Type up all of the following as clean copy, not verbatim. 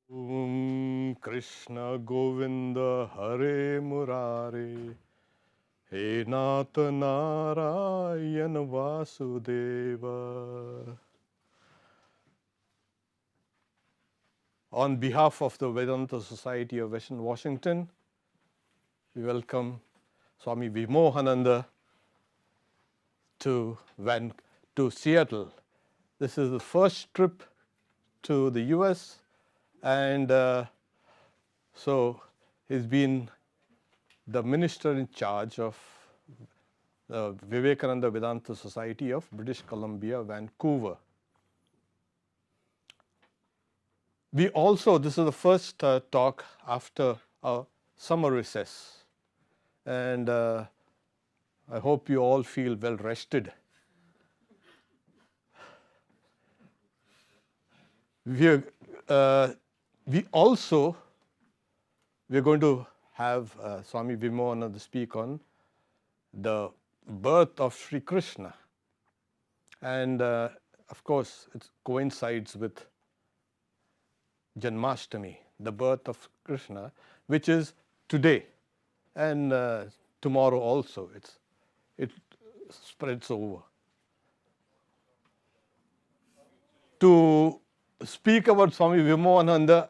Krishna Govinda Hare Murare He Nath Narayana Vasudeva. On behalf of the Vedanta Society of Western Washington, we welcome Swami Vimohananda to Seattle. This is the first trip to the US, and so he's been the minister in charge of the Vivekananda Vedanta Society of British Columbia, Vancouver. We also, this is the first talk after our summer recess, and I hope you all feel well rested. We're going to have Swami Vimohananda speak on the birth of Sri Krishna, and of course it coincides with Janmashtami, the birth of Krishna, which is today, and tomorrow also it spreads over. To speak about Swami Vimohananda,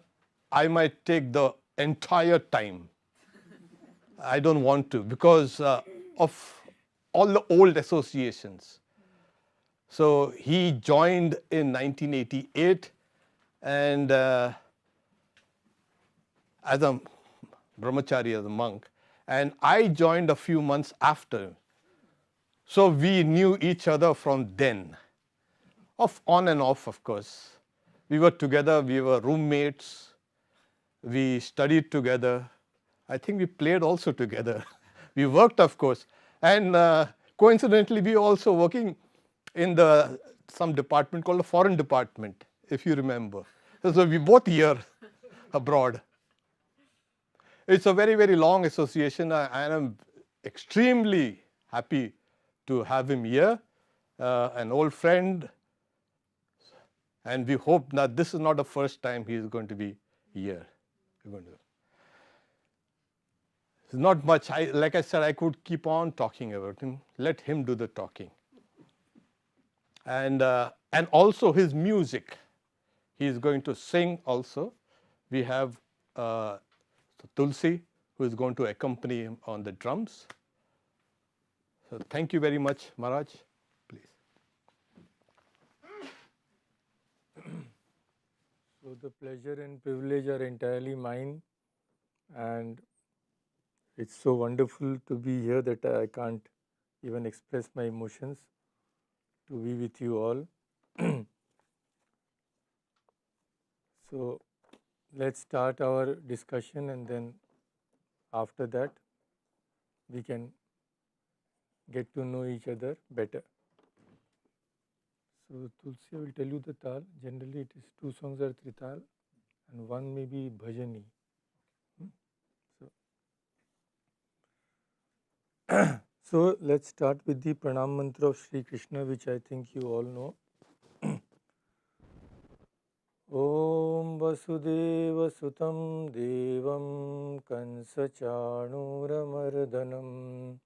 I might take the entire time. I don't want to, because of all the old associations. So he joined in 1988, and as a brahmachari, as a monk, and I joined a few months after. So we knew each other from then, on and off, of course. We were together, we were roommates, we studied together. I think we played also together. We worked, of course, and coincidentally, we were also working in some department called the Foreign Department, if you remember. So we both here abroad. It's a very, very long association, and I'm extremely happy to have him here, an old friend, and we hope that this is not the first time he is going to be here. It's not much. Like I said, I could keep on talking about him. Let him do the talking. And also his music. He is going to sing also. We have Tulsi, who is going to accompany him on the drums. So thank you very much, Maharaj. Please. So the pleasure and privilege are entirely mine, and it's so wonderful to be here that I can't even express my emotions to be with you all. So let's start our discussion, and then after that we can get to know each other better. So Tulsi, I will tell you the tal. Generally it is 2 songs are trital and 1 may be bhajani. So let's start with the pranam mantra of Sri Krishna, which I think you all know. Om Vasudeva Sutam Devam Kansachanuramardanam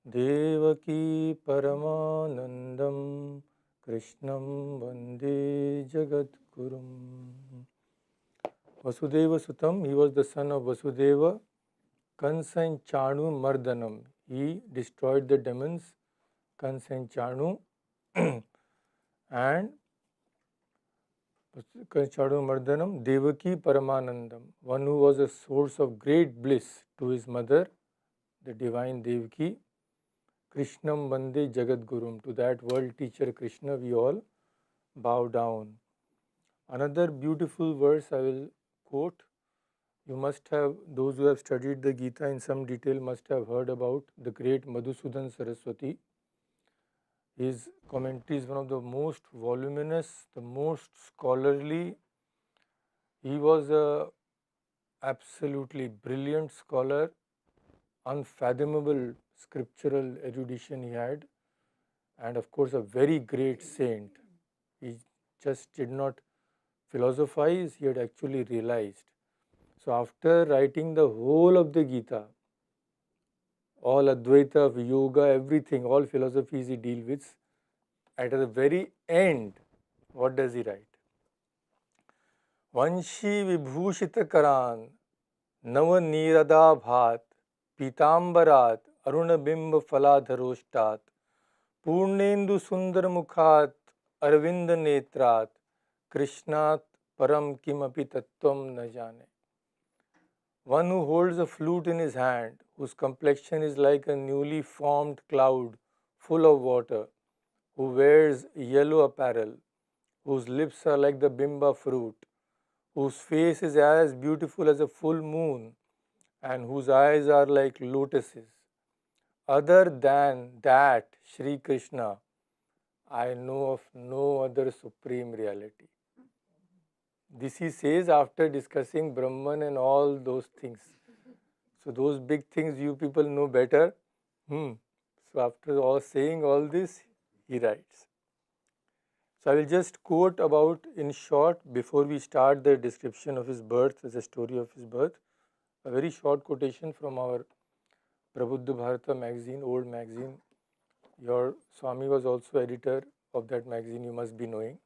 Devaki Paramanandam Krishnam Vande Jagadgurum. Vasudeva Sutam, he was the son of Vasudeva. Kansa and Chanu Mardanam, he destroyed the demons, Kansa and Chanu, and Chadu Mardanam, Devaki Paramanandam, one who was a source of great bliss to his mother, the divine Devaki, Krishnam Vande Jagadgurum, to that world teacher Krishna we all bow down. Another beautiful verse I will quote. You must have, those who have studied the Gita in some detail must have heard about the great Madhusudan Saraswati. His commentary is one of the most voluminous, the most scholarly. He was a absolutely brilliant scholar, unfathomable scriptural erudition he had, and of course a very great saint. He just did not philosophize, he had actually realized. So after writing the whole of the Gita, all Advaita, yoga, everything, all philosophies he deals with, at the very end, what does he write? Vanshi vibhushita karan नव नीरदाभात पीतांबरात अरुणबिंब फलाधरोष्टात पूर्णेन्दु सुंदर मुखात अरविंद नेत्रात कृष्णात परम किमपि तत्वम न जाने. One who holds a flute in his hand, whose complexion is like a newly formed cloud full of water, who wears yellow apparel, whose lips are like the bimba fruit, whose face is as beautiful as a full moon, and whose eyes are like lotuses. Other than that, Sri Krishna, I know of no other supreme reality. This he says after discussing Brahman and all those things. So those big things you people know better. So after all saying all this, he writes. So I will just quote about in short before we start the description of his birth, the story of his birth, a very short quotation from our Prabuddha Bharata magazine, old magazine. Your Swami was also editor of that magazine, you must be knowing.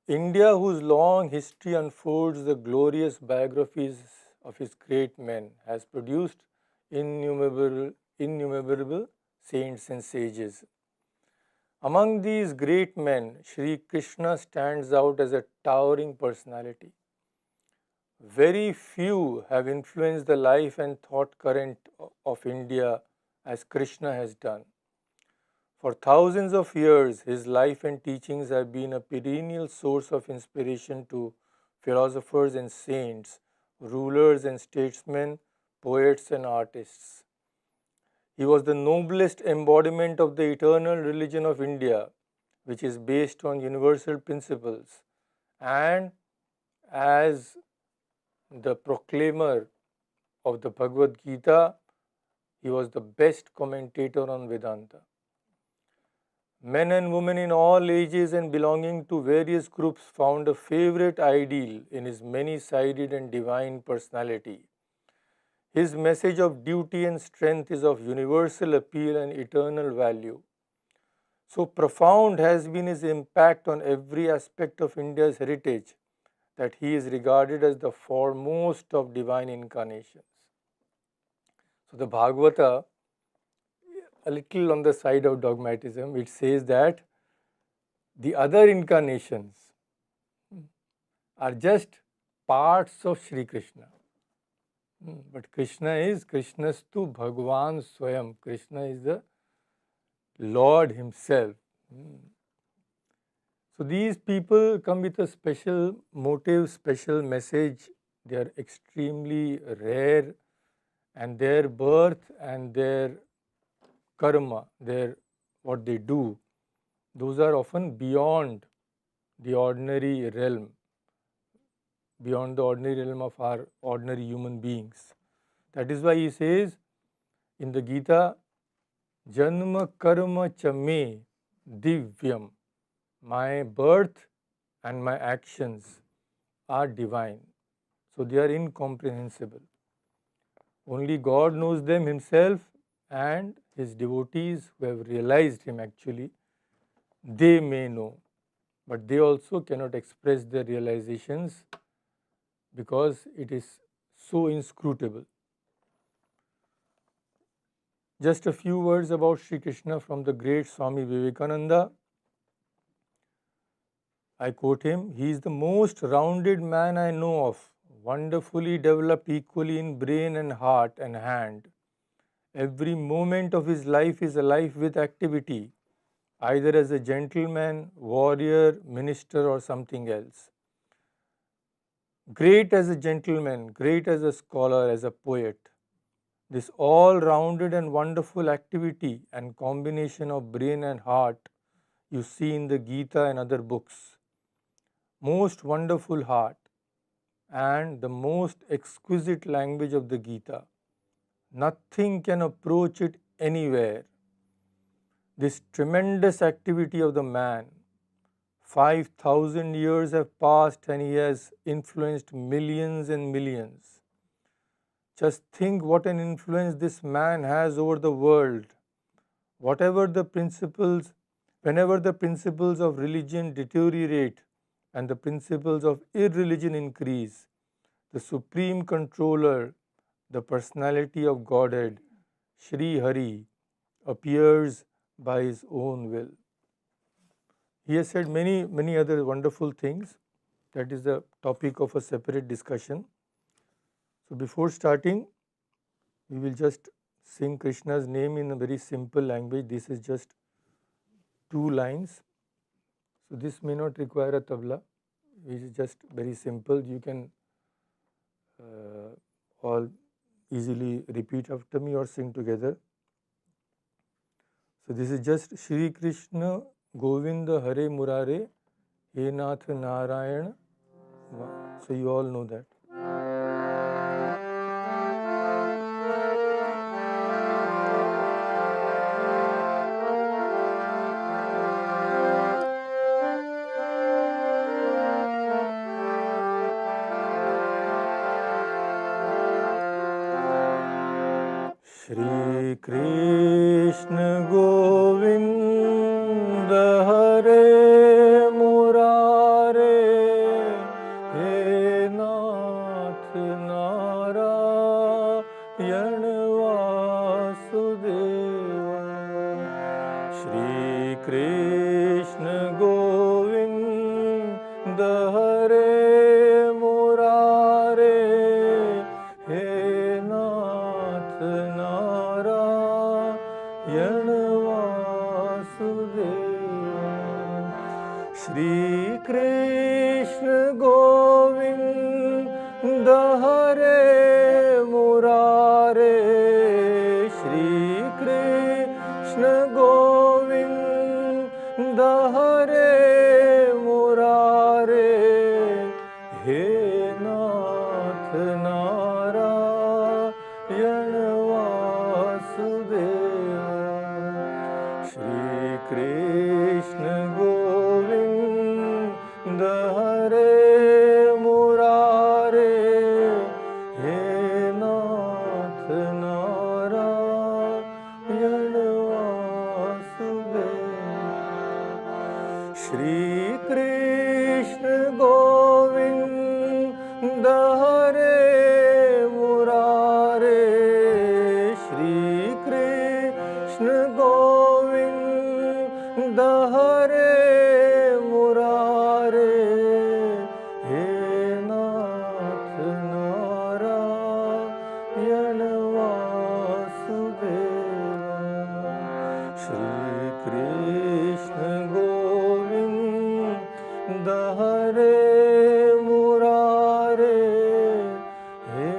India, whose long history unfolds the glorious biographies of its great men, has produced innumerable saints and sages. Among these great men, Sri Krishna stands out as a towering personality. Very few have influenced the life and thought current of India as Krishna has done. For thousands of years, his life and teachings have been a perennial source of inspiration to philosophers and saints, rulers and statesmen, poets and artists. He was the noblest embodiment of the eternal religion of India, which is based on universal principles, and as the proclaimer of the Bhagavad Gita, he was the best commentator on Vedanta. Men and women in all ages and belonging to various groups found a favorite ideal in his many-sided and divine personality. His message of duty and strength is of universal appeal and eternal value. So profound has been his impact on every aspect of India's heritage that he is regarded as the foremost of divine incarnations. So the Bhagavata, a little on the side of dogmatism, it says that the other incarnations are just parts of Sri Krishna. But Krishna is Krishnastu Bhagavan Swayam. Krishna is the Lord himself. So these people come with a special motive, special message. They are extremely rare, and their birth and their karma, what they do, those are often beyond the ordinary realm, beyond the ordinary realm of our ordinary human beings. That is why he says in the Gita, Janma karma chame divyam. My birth and my actions are divine. So they are incomprehensible. Only God knows them himself, and his devotees who have realized him actually, they may know, but they also cannot express their realizations because it is so inscrutable. Just a few words about Sri Krishna from the great Swami Vivekananda. I quote him, "He is the most rounded man I know of, wonderfully developed equally in brain and heart and hand. Every moment of his life is alive with activity, either as a gentleman, warrior, minister, or something else. Great as a gentleman, great as a scholar, as a poet. This all-rounded and wonderful activity and combination of brain and heart you see in the Gita and other books. Most wonderful heart and the most exquisite language of the Gita. Nothing can approach it anywhere. This tremendous activity of the man, 5,000 years have passed and he has influenced millions and millions. Just think what an influence this man has over the world. Whenever the principles of religion deteriorate and the principles of irreligion increase, the supreme controller, the personality of Godhead, Sri Hari, appears by his own will. He has said many other wonderful things. That is the topic of a separate discussion. So before starting, we will just sing Krishna's name in a very simple language. This is just 2 lines. So this may not require a tabla. It is just very simple. You can all easily repeat after me or sing together. So this is just Shri Krishna Govinda Hare Murare He Nath Narayana. So you all know that. Shri Krishna Govinda Hare Murare He Nath Narayana Vasudeva. Shri Krishna Govinda Hare Murare He Nath Narayana Vasudeva. Shri Krishna Govinda Hare Murare Shri Krishna Govinda Hare Murare He Nath Narayana Vasudeva. Shri Krishna Govinda Hare Murare He Nath Narayana Vasudeva. Shri Krishna Govinda Hare Murare Shri Krishna Govinda Hare Murare He Nath Narayana Vasudeva. Shri Krishna Govinda Hare Murare He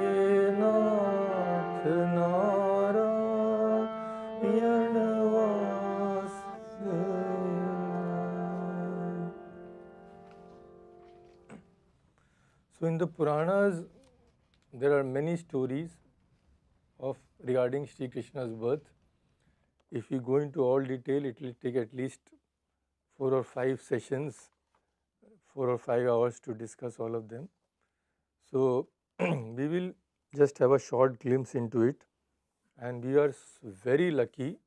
Nath Narayana Vasudeva. So in the Puranas, there are many stories regarding Sri Krishna's birth. If we go into all detail, it will take at least 4 or 5 sessions, 4 or 5 hours to discuss all of them. So we will just have a short glimpse into it, and we are very lucky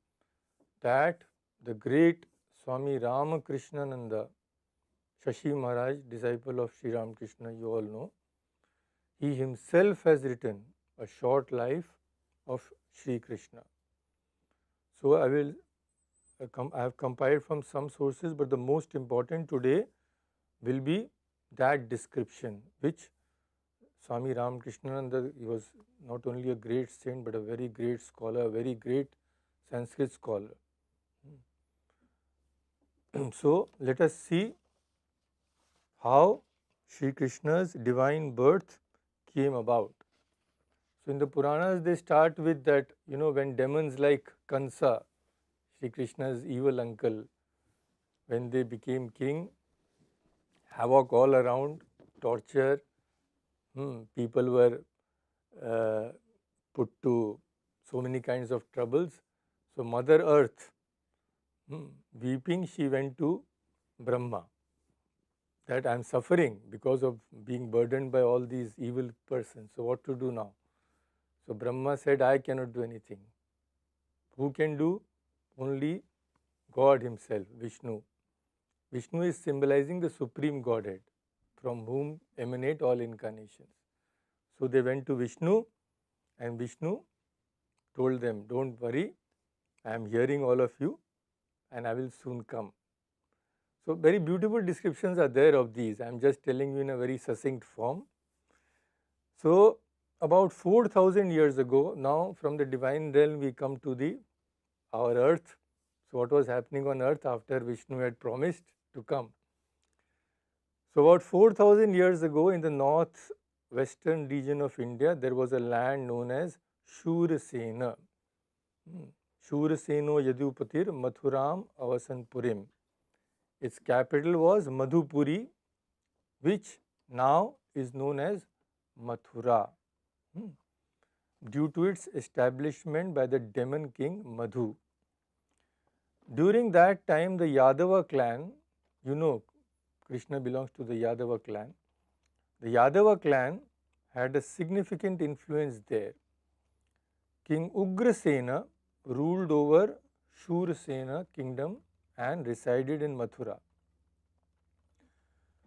that the great Swami Ramakrishnananda, Shashi Maharaj, disciple of Sri Ramakrishna, you all know, he himself has written a short life of Sri Krishna. So I have compiled from some sources, but the most important today will be that description, which Swami Ramakrishnananda, he was not only a great saint but a very great scholar, a very great Sanskrit scholar. So let us see how Sri Krishna's divine birth came about. So in the Puranas, they start with that, when demons like Kansa, Sri Krishna's evil uncle, when they became king, havoc all around, torture, people were put to so many kinds of troubles. So Mother Earth, weeping, she went to Brahma that I am suffering because of being burdened by all these evil persons. So what to do now? So Brahma said, I cannot do anything. Who can do? Only God himself, Vishnu. Vishnu is symbolizing the supreme Godhead from whom emanate all incarnations. So they went to Vishnu, and Vishnu told them, don't worry, I am hearing all of you and I will soon come. So very beautiful descriptions are there of these. I am just telling you in a very succinct form. So about 4,000 years ago, now from the divine realm we come to our earth. So what was happening on earth after Vishnu had promised to come? So about 4,000 years ago in the north-western region of India, there was a land known as Shurasena. Shuraseno Yadupatir Mathuram Avasanpurim. Its capital was Madhupuri, which now is known as Mathura, due to its establishment by the demon king Madhu. During that time, the Yadava clan, you know, Krishna belongs to the Yadava clan. The Yadava clan had a significant influence there. King Ugrasena ruled over Shurasena kingdom and resided in Mathura.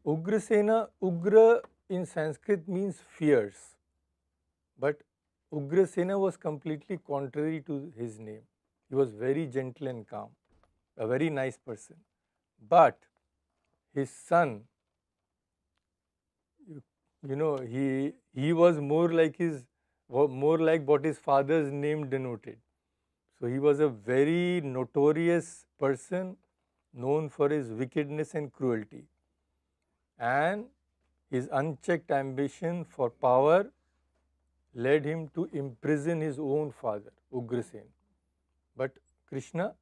Ugrasena, Ugra in Sanskrit means fierce, but Ugrasena was completely contrary to his name. He was very gentle and calm, a very nice person. But his son, he was more like what his father's name denoted. So he was a very notorious person, known for his wickedness and cruelty. And his unchecked ambition for power led him to imprison his own father, Ugrasen. But Krishna,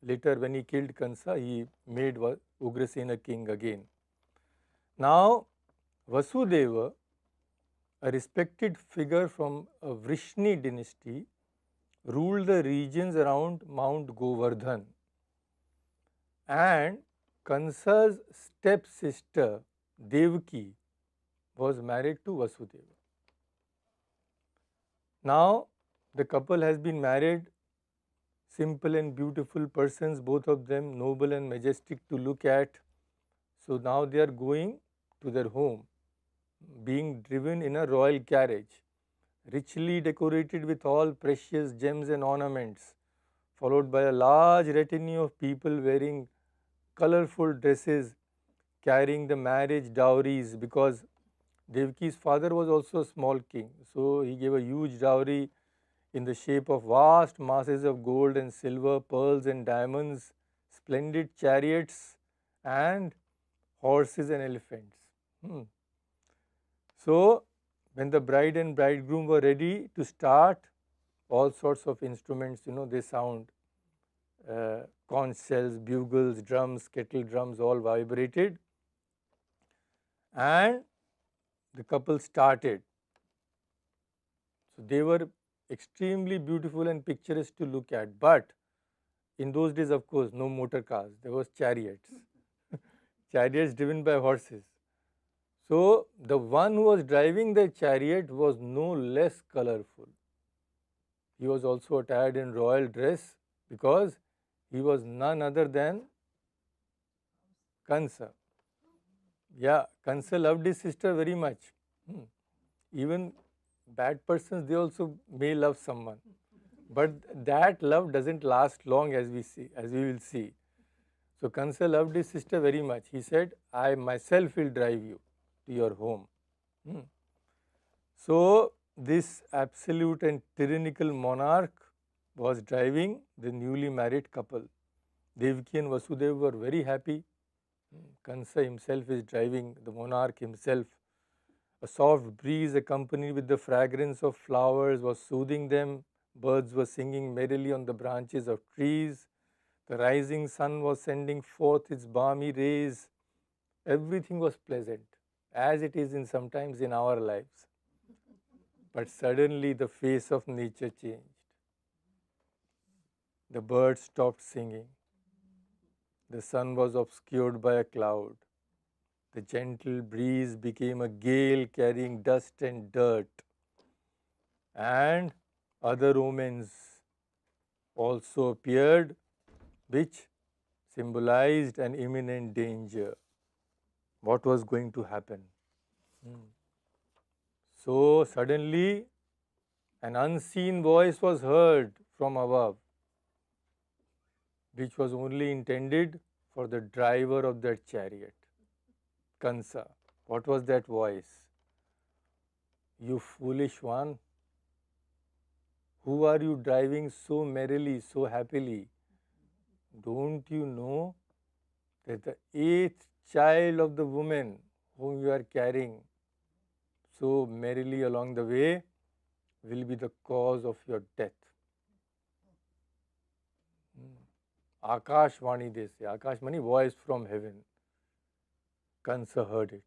later when he killed Kansa, he made Ugrasena king again. Now, Vasudeva, a respected figure from a Vrishni dynasty, ruled the regions around Mount Govardhan. And Kansa's stepsister, Devaki, was married to Vasudeva. Now, the couple has been married, simple and beautiful persons, both of them noble and majestic to look at. So now they are going to their home, being driven in a royal carriage, richly decorated with all precious gems and ornaments, followed by a large retinue of people wearing colorful dresses, carrying the marriage dowries, because Devaki's father was also a small king. So he gave a huge dowry in the shape of vast masses of gold and silver, pearls and diamonds, splendid chariots and horses and elephants. So when the bride and bridegroom were ready to start, all sorts of instruments, they sound, conch shells, bugles, drums, kettle drums, all vibrated. And the couple started. So they were extremely beautiful and picturesque to look at. But in those days, of course, no motor cars. There was chariots. Chariots driven by horses. So the one who was driving the chariot was no less colorful. He was also attired in royal dress because he was none other than Kansa. Yeah, Kansa loved his sister very much. Even bad persons, they also may love someone. But that love doesn't last long, as we will see. So Kansa loved his sister very much. He said, I myself will drive you to your home. So this absolute and tyrannical monarch was driving the newly married couple. Devaki and Vasudeva were very happy. Kansa himself is driving the monarch himself. A soft breeze accompanied with the fragrance of flowers was soothing them. Birds were singing merrily on the branches of trees. The rising sun was sending forth its balmy rays. Everything was pleasant, as it is sometimes in our lives. But suddenly the face of nature changed. The birds stopped singing. The sun was obscured by a cloud. The gentle breeze became a gale carrying dust and dirt, and other omens also appeared, which symbolized an imminent danger. What was going to happen? So suddenly, an unseen voice was heard from above, which was only intended for the driver of that chariot, Kansa. What was that voice? You foolish one, who are you driving so merrily, so happily? Don't you know that the eighth child of the woman whom you are carrying so merrily along the way will be the cause of your death? Akashvani, they say. Akashvani, voice from heaven. Kansa heard it.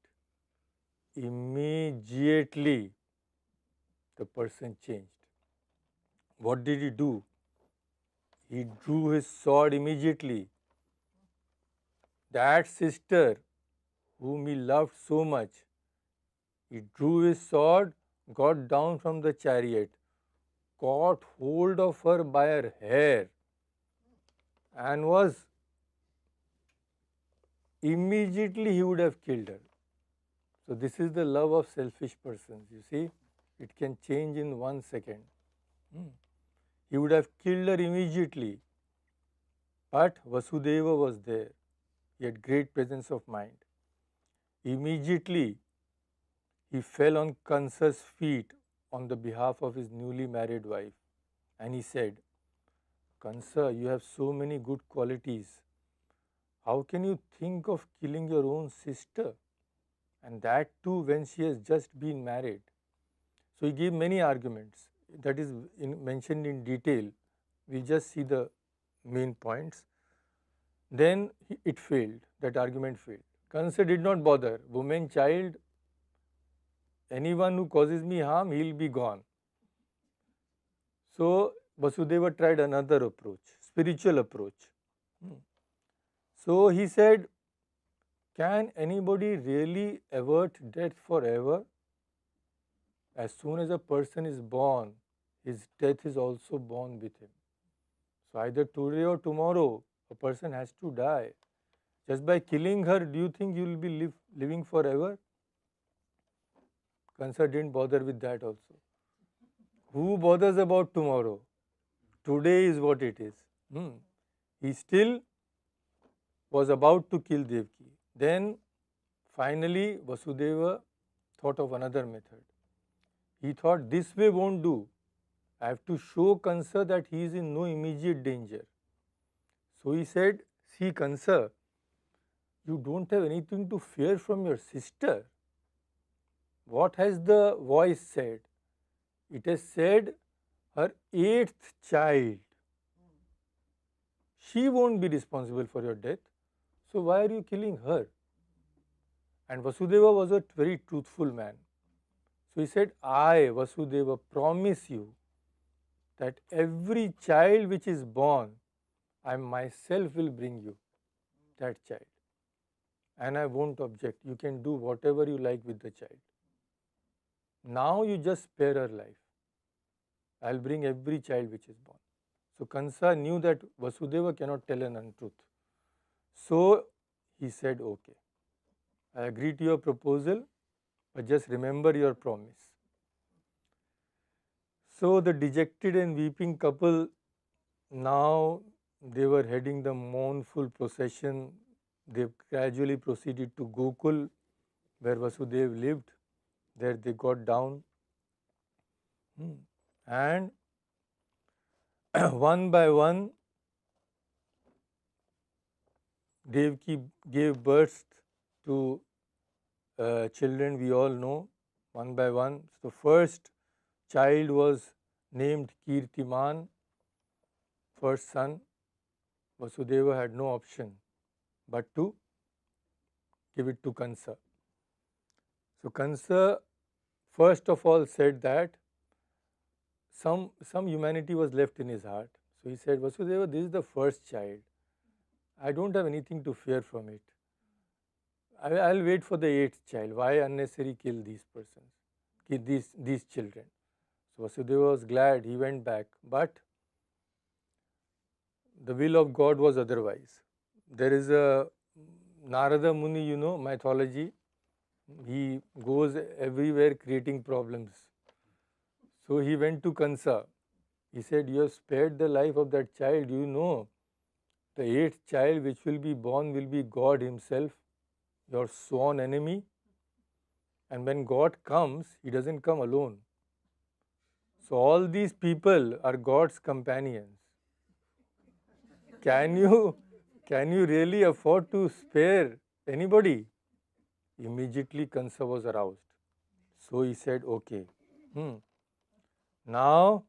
Immediately, the person changed. What did he do? He drew his sword immediately. That sister, whom he loved so much, he drew his sword, got down from the chariot, caught hold of her by her hair, and was immediately he would have killed her. So this is the love of selfish persons. You see, it can change in 1 second. He would have killed her immediately. But Vasudeva was there. He had great presence of mind. Immediately, he fell on Kansa's feet on the behalf of his newly married wife. And he said, Kansa, you have so many good qualities. How can you think of killing your own sister? And that too when she has just been married. So he gave many arguments. That is mentioned in detail. We just see the main points. Then it failed. That argument failed. Kansa did not bother. Woman, child, anyone who causes me harm, he'll be gone. So Vasudeva tried another approach, spiritual approach. So he said, can anybody really avert death forever? As soon as a person is born, his death is also born with him. So either today or tomorrow, a person has to die. Just by killing her, do you think you will be living forever? Kansa didn't bother with that also. Who bothers about tomorrow? Today is what it is. He still was about to kill Devaki. Then finally Vasudeva thought of another method. He thought, this way won't do. I have to show Kansa that he is in no immediate danger. So he said, see Kansa, you don't have anything to fear from your sister. What has the voice said? It has said her eighth child. She won't be responsible for your death. So why are you killing her? And Vasudeva was a very truthful man. So he said, I, Vasudeva, promise you that every child which is born, I myself will bring you that child. And I won't object. You can do whatever you like with the child. Now you just spare her life. I'll bring every child which is born. So Kansa knew that Vasudeva cannot tell an untruth. So he said, okay, I agree to your proposal, but just remember your promise. So the dejected and weeping couple, now they were heading the mournful procession. They gradually proceeded to Gokul, where Vasudeva lived. There they got down. And one by one, Devaki gave birth to children we all know, one by one. So first child was named Kirtiman, first son. Vasudeva had no option but to give it to Kansa. So Kansa first of all said that some humanity was left in his heart. So he said, Vasudeva, this is the first child. I don't have anything to fear from it. I'll wait for the 8th child. Why unnecessary kill these persons, kill these children? So Vasudeva was glad, he went back, but the will of God was otherwise. There is a Narada Muni, mythology. He goes everywhere creating problems. So he went to Kansa. He said, "You have spared the life of that child. You know, the 8th child which will be born will be God Himself, your sworn enemy. And when God comes, He doesn't come alone. So all these people are God's companions. Can you really afford to spare anybody?" Immediately Kansa was aroused. So he said, "Okay, now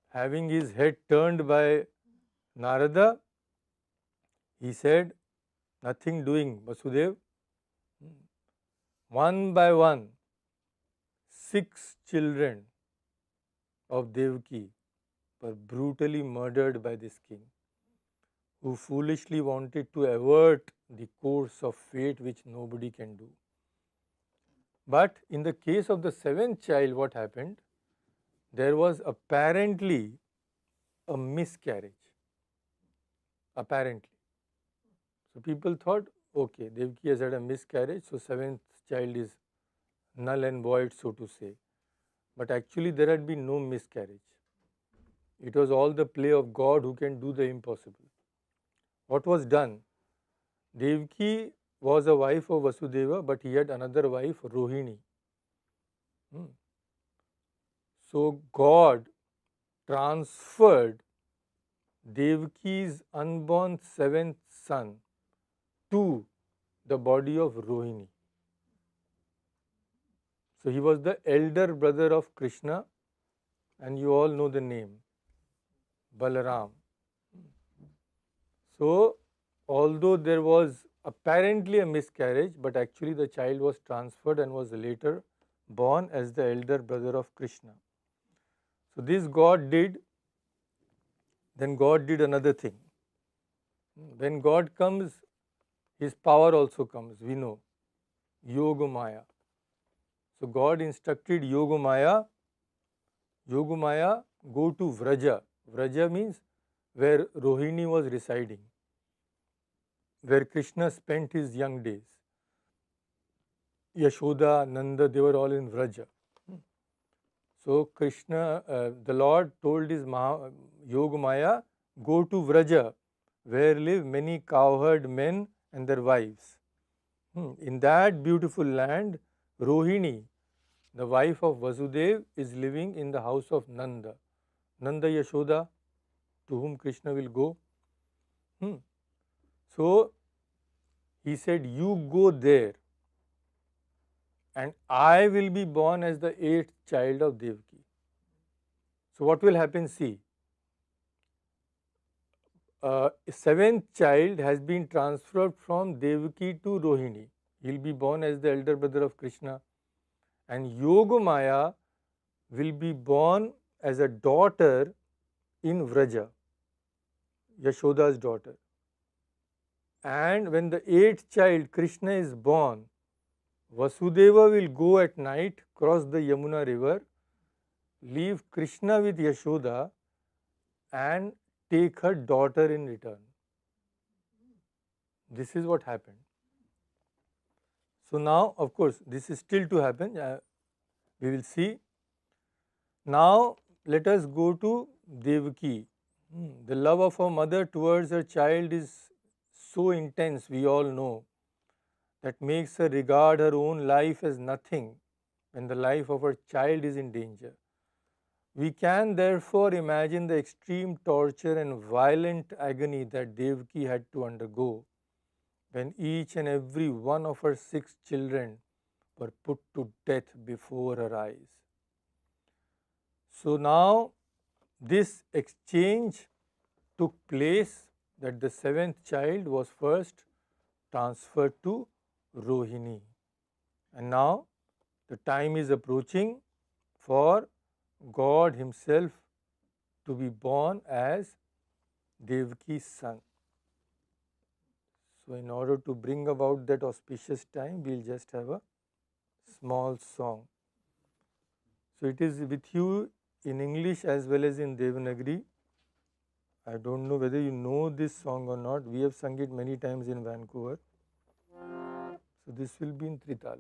having his head turned by Narada, he said, nothing doing, Vasudev. One by one, 6 children of Devaki were brutally murdered by this king, who foolishly wanted to avert the course of fate which nobody can do. But in the case of the 7th child, what happened? There was apparently a miscarriage. Apparently. So people thought, okay, Devaki has had a miscarriage, so 7th child is null and void, so to say. But actually there had been no miscarriage. It was all the play of God who can do the impossible. What was done? Devaki was a wife of Vasudeva, but he had another wife, Rohini. So God transferred Devaki's unborn 7th son to the body of Rohini. So he was the elder brother of Krishna, and you all know the name, Balaram. So although there was apparently a miscarriage, but actually the child was transferred and was later born as the elder brother of Krishna. So this God did. Then God did another thing. When God comes, His power also comes, we know. Yogamaya. So God instructed Yogamaya, go to Vraja. Vraja means where Rohini was residing, where Krishna spent his young days. Yashoda, Nanda, they were all in Vraja. So Krishna, the Lord told his Yogamaya, go to Vraja, where live many cowherd men and their wives. In that beautiful land, Rohini, the wife of Vasudev, is living in the house of Nanda. Nanda Yashoda, to whom Krishna will go. So he said, you go there and I will be born as the 8th child of Devaki. So what will happen? See, 7th child has been transferred from Devaki to Rohini. He will be born as the elder brother of Krishna. And Yogamaya will be born as a daughter in Vraja, Yashoda's daughter. And when the 8th child, Krishna, is born, Vasudeva will go at night, cross the Yamuna river, leave Krishna with Yashoda and take her daughter in return. This is what happened. So now, of course, this is still to happen. We will see. Now, let us go to Devaki. The love of a mother towards her child is so intense, we all know, that makes her regard her own life as nothing when the life of her child is in danger. We can therefore imagine the extreme torture and violent agony that Devaki had to undergo when each and every one of her 6 children were put to death before her eyes. So now this exchange took place, that the 7th child was first transferred to Rohini. And now the time is approaching for God Himself to be born as Devaki's son. So in order to bring about that auspicious time, we'll just have a small song. So it is with you in English as well as in Devanagari. I don't know whether you know this song or not. We have sung it many times in Vancouver. So this will be in Trital.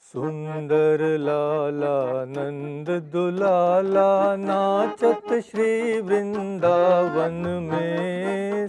सुंदर लाला नंद दुलाला नाचत श्री वृंदावन में।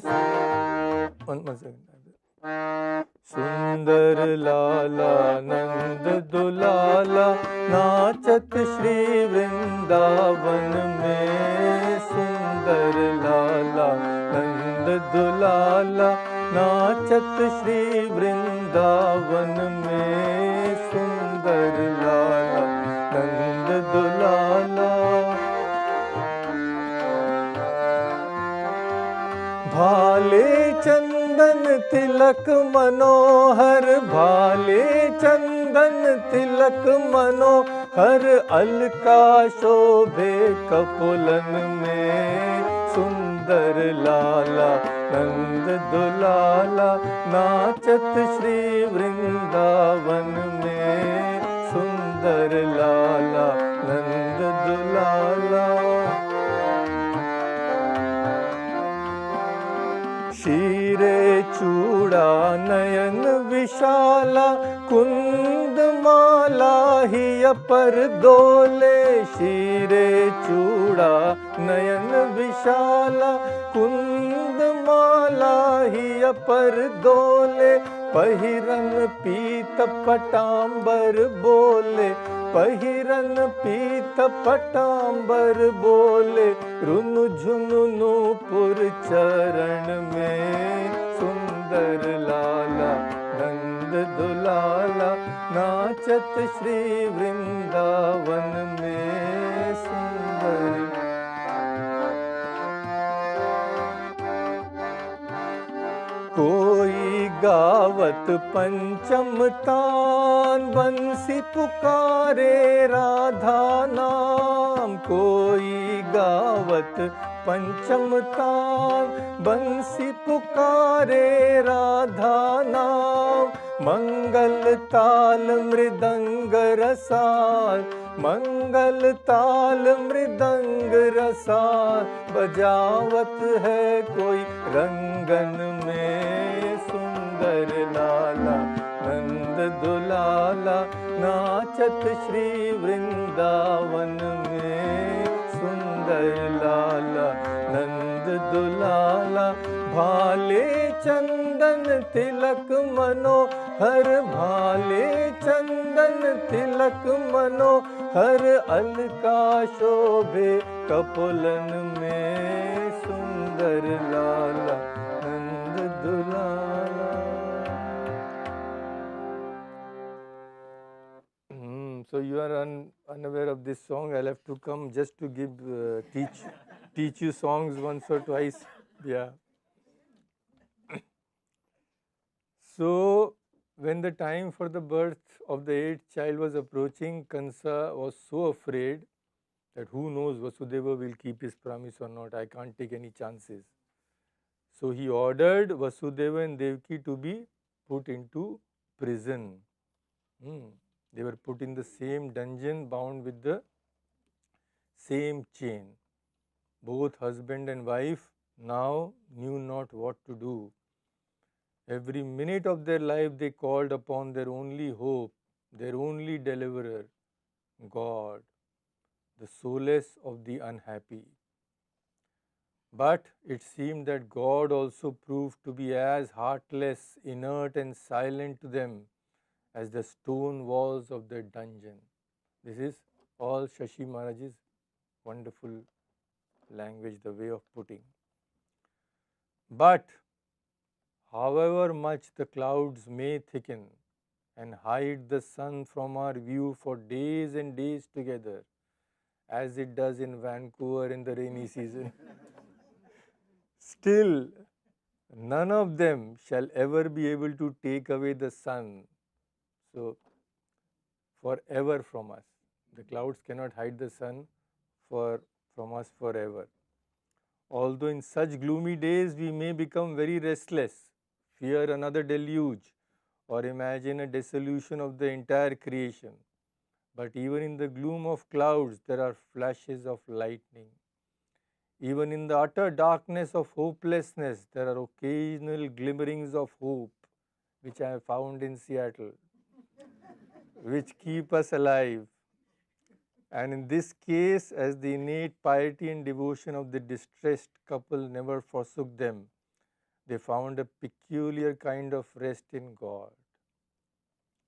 सुंदर लाला नंद दुलाला नाचत श्री वृंदावन में। सुंदर लाला नंद दुलाला नाचत श्री वृंदावन में। सुंदर लाला नंद दुलाला भाले चंदन तिलक मनोहर, भाले चंदन तिलक मनोहर, अलका शोभे कपुलन में। सुंदर लाला नंद दुलाला नाचत श्री वृंदावन में। सुंदर लाला नंद दुलाला शीरे चूड़ा नयन विशाला, कुंद माला ही पर दोले। शीरे चूड़ा नयन विशाला, कुंद माला ही पर दोले। पहिरन पीत पटांबर बोले, पहिरन पीत पटांबर बोले। रुनु झुनु नूपुर चरण में। सुंदर लाला नंद दुलाला नाचत श्री वृंदावन में। सुंदर कोई गावत पंचम तान, बंसी पुकारे राधा नाम। कोई गावत पंचम तान, बंसी पुकारे राधा नाम। मंगल ताल मृदंग रसाल, मंगल ताल मृदंग रसाल, बजावत है कोई रंगन में। सुंदर लाला नंद दुलाला नाचत श्री वृंदावन में। सुंदर लाला नंद दुलाला भाले चंदन तिलक मनोहर, भाले चंदन तिलक मनोहर, अलका शोभे कपुलन में। सुंदर लाला नंद दुलाला। So you are unaware of this song. I'll have to come just to give teach you songs once or twice. Yeah. So when the time for the birth of the 8th child was approaching, Kansa was so afraid that who knows Vasudeva will keep his promise or not. I can't take any chances. So he ordered Vasudeva and Devaki to be put into prison. They were put in the same dungeon, bound with the same chain. Both husband and wife now knew not what to do. Every minute of their life they called upon their only hope, their only deliverer, God, the solace of the unhappy. But it seemed that God also proved to be as heartless, inert and silent to them as the stone walls of their dungeon. This is all Shashi Maharaj's wonderful language, the way of putting. But however much the clouds may thicken, and hide the sun from our view for days and days together, as it does in Vancouver in the rainy season. Still, none of them shall ever be able to take away the sun. So, forever from us. The clouds cannot hide the sun from us forever. Although in such gloomy days we may become very restless, fear another deluge, or imagine a dissolution of the entire creation. But even in the gloom of clouds, there are flashes of lightning. Even in the utter darkness of hopelessness, there are occasional glimmerings of hope, which I have found in Seattle, which keep us alive. And in this case, as the innate piety and devotion of the distressed couple never forsook them, they found a peculiar kind of rest in God,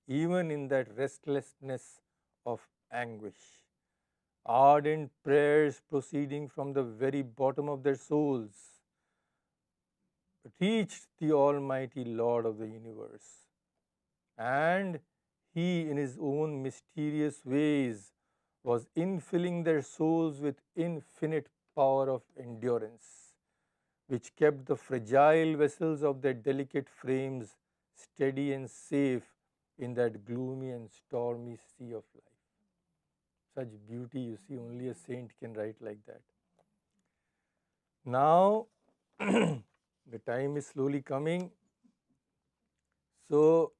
even in that restlessness of anguish. Ardent prayers proceeding from the very bottom of their souls reached the Almighty Lord of the universe, and He, in His own mysterious ways, was infilling their souls with infinite power of endurance, which kept the fragile vessels of their delicate frames steady and safe in that gloomy and stormy sea of life. Such beauty, you see, only a saint can write like that. Now, the time is slowly coming. So,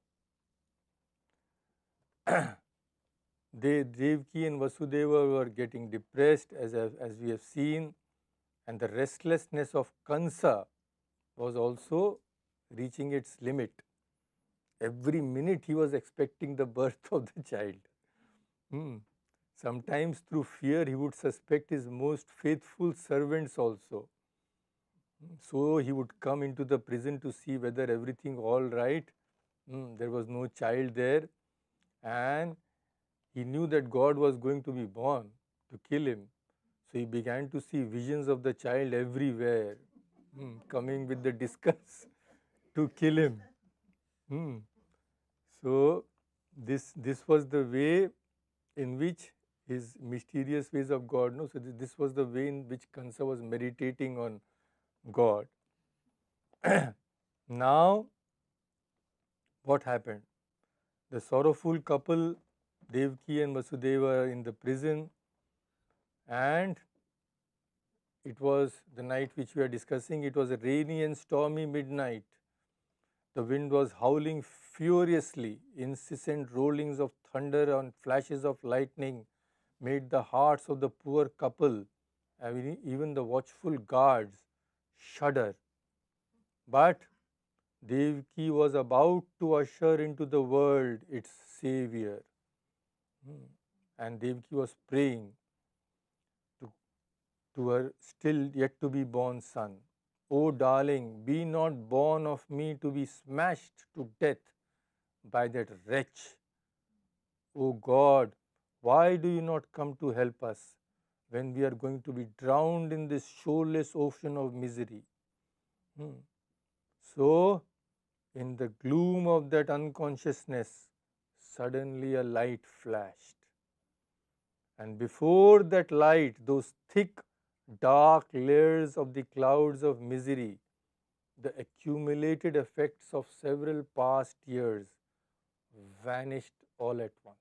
Devaki and Vasudeva were getting depressed, as we have seen, and the restlessness of Kansa was also reaching its limit. Every minute he was expecting the birth of the child. Sometimes through fear he would suspect his most faithful servants also. So he would come into the prison to see whether everything all right. There was no child there, and he knew that God was going to be born to kill him. So he began to see visions of the child everywhere, coming with the discuss to kill him. So this was the way in which his mysterious ways of God. No, so this was the way in which Kansa was meditating on God. Now, what happened? The sorrowful couple, Devaki and Vasudeva, are in the prison, and it was the night which we are discussing. It was a rainy and stormy midnight. The wind was howling furiously. Incessant rollings of thunder and flashes of lightning made the hearts of the poor couple, and even the watchful guards, shudder. But Devaki was about to usher into the world its savior. And Devaki was praying to her still yet to be born son. O darling, be not born of me to be smashed to death by that wretch. O God, why do you not come to help us when we are going to be drowned in this shoreless ocean of misery? So, in the gloom of that unconsciousness, suddenly a light flashed. And before that light, those thick, dark layers of the clouds of misery, the accumulated effects of several past years, vanished all at once.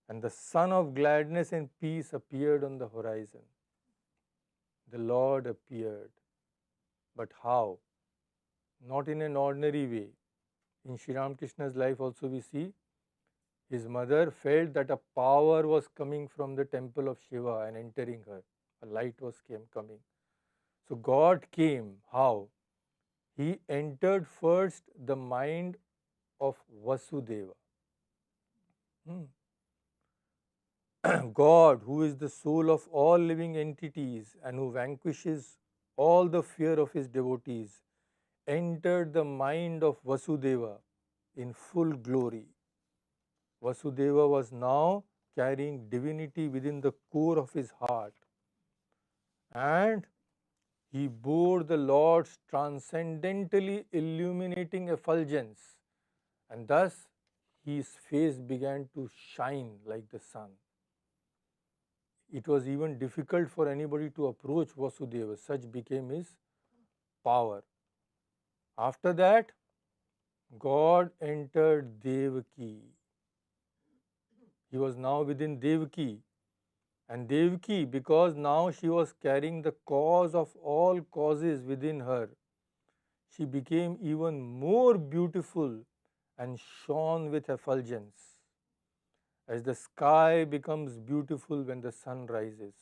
And the sun of gladness and peace appeared on the horizon. The Lord appeared. But how? Not in an ordinary way. In Sri Ramakrishna's life also we see his mother felt that a power was coming from the temple of Shiva and entering her. A light was coming. So God came. How? He entered first the mind of Vasudeva. God, who is the soul of all living entities and who vanquishes all the fear of his devotees, entered the mind of Vasudeva in full glory. Vasudeva was now carrying divinity within the core of his heart, and he bore the Lord's transcendently illuminating effulgence and thus his face began to shine like the sun. It was even difficult for anybody to approach Vasudeva, such became his power. After that, God entered Devaki. He was now within Devaki. And Devaki, because now she was carrying the cause of all causes within her, she became even more beautiful and shone with effulgence, as the sky becomes beautiful when the sun rises.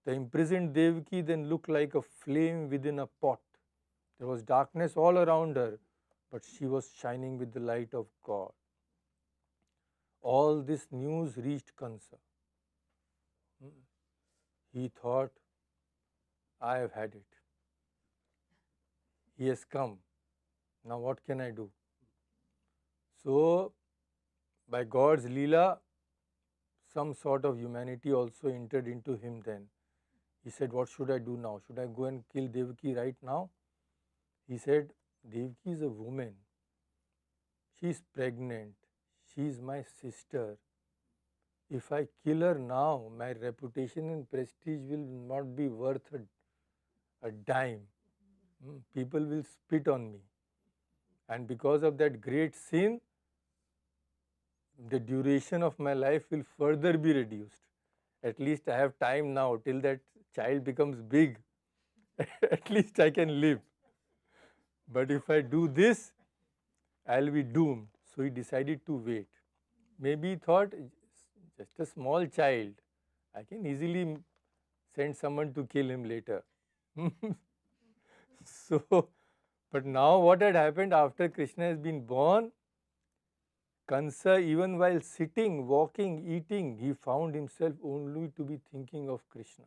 The imprisoned Devaki then looked like a flame within a pot. There was darkness all around her, but she was shining with the light of God. All this news reached Kansa. He thought, I have had it. He has come. Now what can I do? So, by God's Leela, some sort of humanity also entered into him then. He said, what should I do now? Should I go and kill Devaki right now? He said, Devaki is a woman. She is pregnant. She is my sister. If I kill her now, my reputation and prestige will not be worth a dime. People will spit on me. And because of that great sin, the duration of my life will further be reduced. At least I have time now till that child becomes big. At least I can live. But if I do this, I'll be doomed. So he decided to wait. Maybe he thought, just a small child, I can easily send someone to kill him later. So, but now what had happened after Krishna has been born, Kansa, even while sitting, walking, eating, he found himself only to be thinking of Krishna.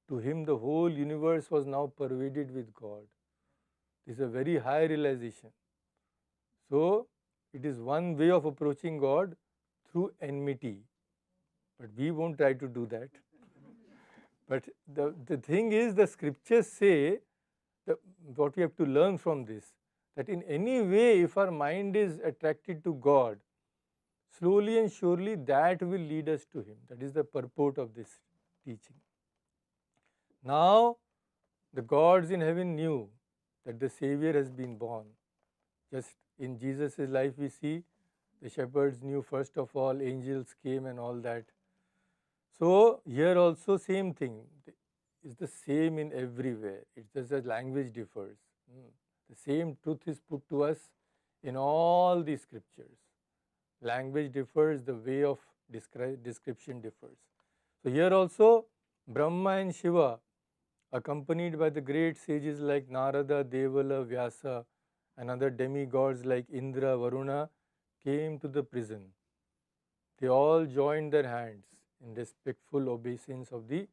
To him, the whole universe was now pervaded with God. This is a very high realization. So, it is one way of approaching God through enmity. But we won't try to do that. But the thing is, the scriptures say, that what we have to learn from this, that in any way, if our mind is attracted to God, slowly and surely that will lead us to Him. That is the purport of this teaching. Now, the gods in heaven knew that the Savior has been born. Just in Jesus' life we see the shepherds knew first of all, angels came and all that. So, here also same thing. It's the same in everywhere. It's just the language differs. The same truth is put to us in all the scriptures. Language differs, the way of description differs. So, here also Brahma and Shiva, accompanied by the great sages like Narada, Devala, Vyasa, and other demigods like Indra, Varuna, came to the prison. They all joined their hands in respectful obeisance of the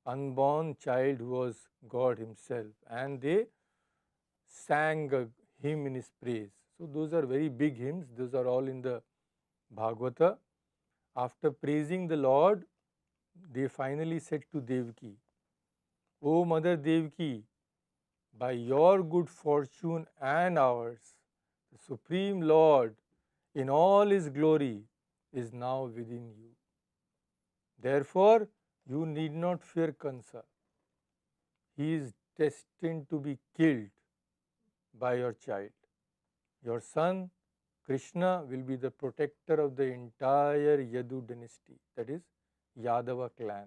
unborn child who was God Himself, and they sang a hymn in His praise. So, those are very big hymns, those are all in the Bhagavata. After praising the Lord, they finally said to Devaki, O Mother Devaki, by your good fortune and ours, the Supreme Lord in all His glory is now within you. Therefore, you need not fear Kansa. He is destined to be killed by your child. Your son, Krishna, will be the protector of the entire Yadu dynasty, that is, Yadava clan.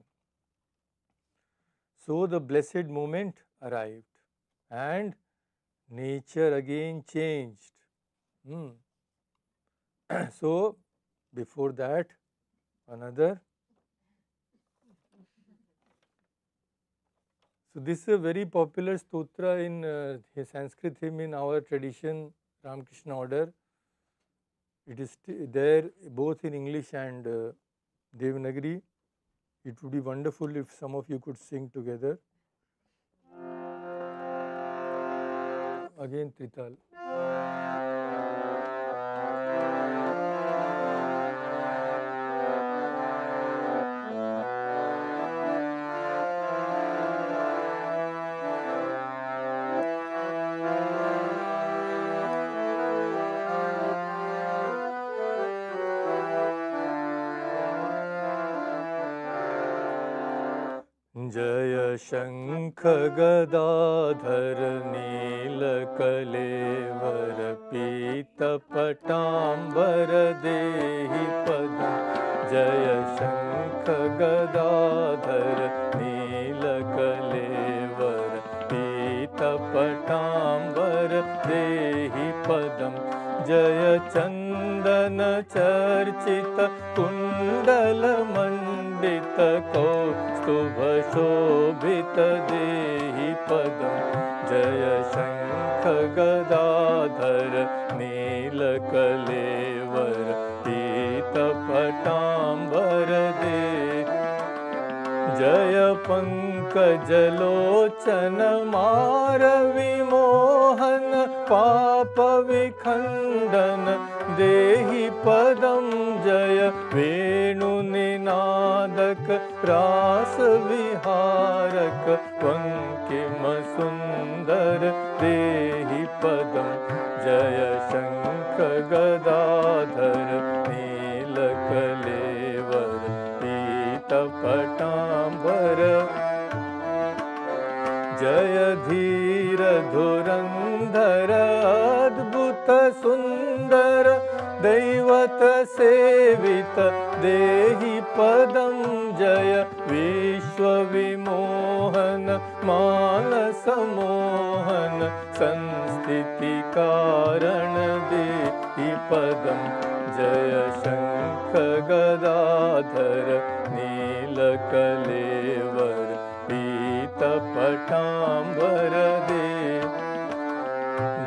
So the blessed moment arrived and nature again changed. So, before that, another. So, this is a very popular stotra in Sanskrit hymn in our tradition, Ramakrishna order. It is there both in English and Devanagari. It would be wonderful if some of you could sing together. Again, Trital. जय शंख गदाधर नीलकलेवर पीत पटांबर देहि पदम जय शंख गदाधर नीलकलेवर पीत पटांबर देहि पदम जय चंदन चर्चित कुंडल मंडित कौस्तुभ शोभित देहि पदम जय शंख गदाधर नीलकलेवर पीत पटांबर दे जय पंकजलोचन मार विमोहन पाप विखंडन देहि पदम जय वेणुनिनादक रास विहारक पंकिम सुंदर देहि पदम जय शंख गदाधर नीलकलेवर पीत पटांबर जय धीर धुरंधर अद्भुत सुंदर दैवत सेवित देहि पदम जय विश्व विमोहन मानस मोहन संस्थिति कारण देहि पदम जय शंख गदाधर नीलकलेवर पीत पटांबर दे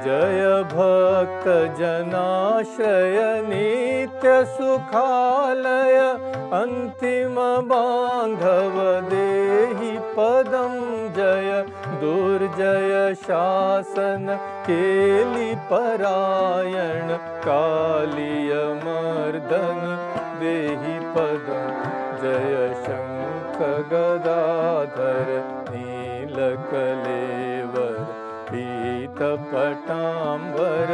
जय भक्त जनाश्रय नित्य सुखालय अंतिम बांधव देहि पदम जय दुर्जय शासन केली परायण कालिय मर्दन देहि पदम जय शंख गदाधर नीलकलेवर पीत पटांबर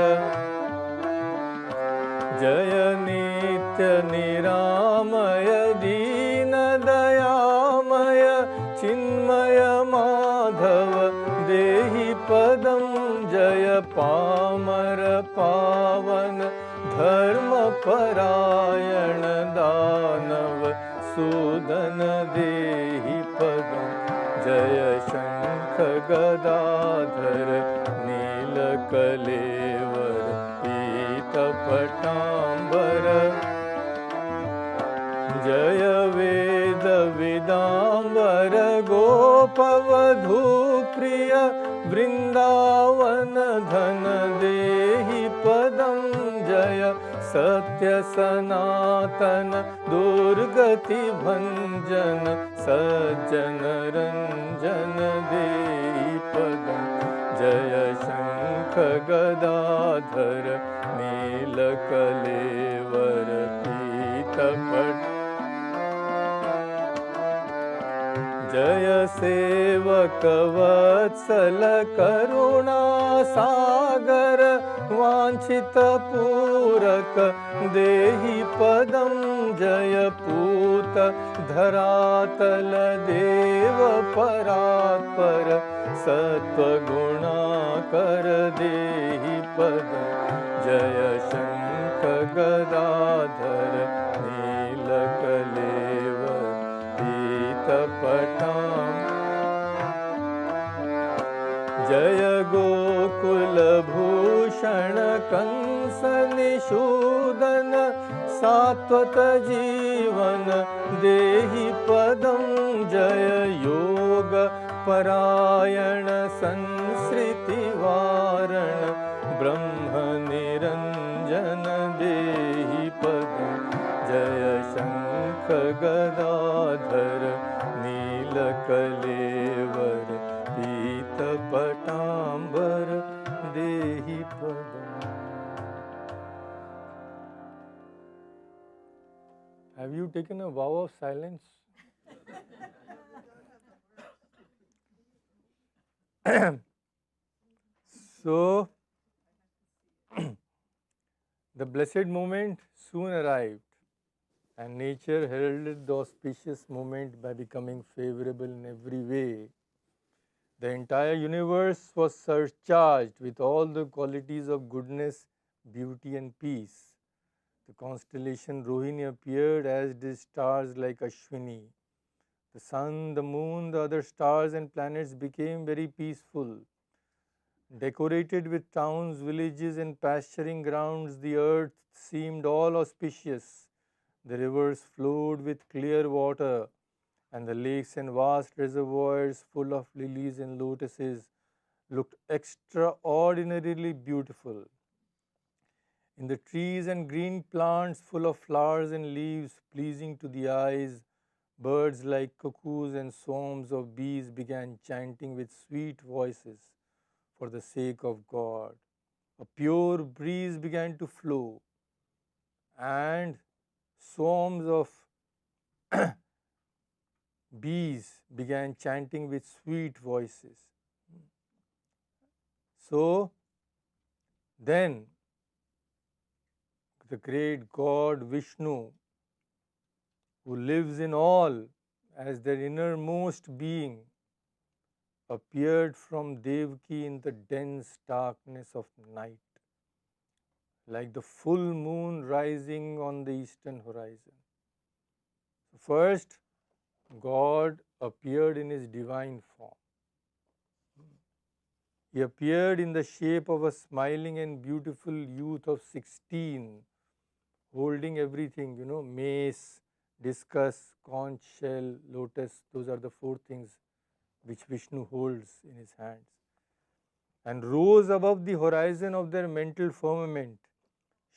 जय नित्य निरामय दीन दयामय चिन्मय माधव देहि पदम जय पामर पावन धर्म परायण दानव सूदन देहि पदम जय शंख गदाधर नीलकलेवर पीत पटांबर जय वेद विदांबर गोपवधू प्रिय वृंदावन धन देहि पदम जय सत्य सनातन दुर्गति भंजन सज्जन रंजन देहि पदम जय शंख गदाधर नीलकलेवर पीत पट जय सेवक वत्सल करुणा सागर वांछित पूरक देहि पदम जय पूत धरातल देव परात्पर सत्वगुणाकर देहि पदम जय शंख गदाधर नीलकलेवर पीत पटां जय गोकुल भूषण कंस निषूदन सात्वत जीवन देहि पदम जय योग परायण संस्कृति वारण ब्रह्म निरंजन देहि पदम जय शंख गदाधर नीलकलेवर पीत पटांबर देहि पदम. Have you taken a vow of silence? So, the blessed moment soon arrived. and nature heralded the auspicious moment by becoming favorable in every way. The entire universe was surcharged with all the qualities of goodness, beauty, and peace. The constellation Rohini appeared, as did stars like Ashwini. The sun, the moon, the other stars and planets became very peaceful. Decorated with towns, villages, and pasturing grounds, the earth seemed all auspicious. The rivers flowed with clear water, and the lakes and vast reservoirs full of lilies and lotuses looked extraordinarily beautiful. In the trees and green plants full of flowers and leaves pleasing to the eyes, birds like cuckoos and swarms of bees began chanting with sweet voices for the sake of God. A pure breeze began to flow, and swarms of bees began chanting with sweet voices. So then the great God Vishnu, who lives in all as their innermost being, appeared from Devaki in the dense darkness of night, like the full moon rising on the eastern horizon. First, God appeared in his divine form. He appeared in the shape of a smiling and beautiful youth of 16, holding everything, mace, discus, conch shell, lotus. Those are the four things which Vishnu holds in his hands, and rose above the horizon of their mental firmament,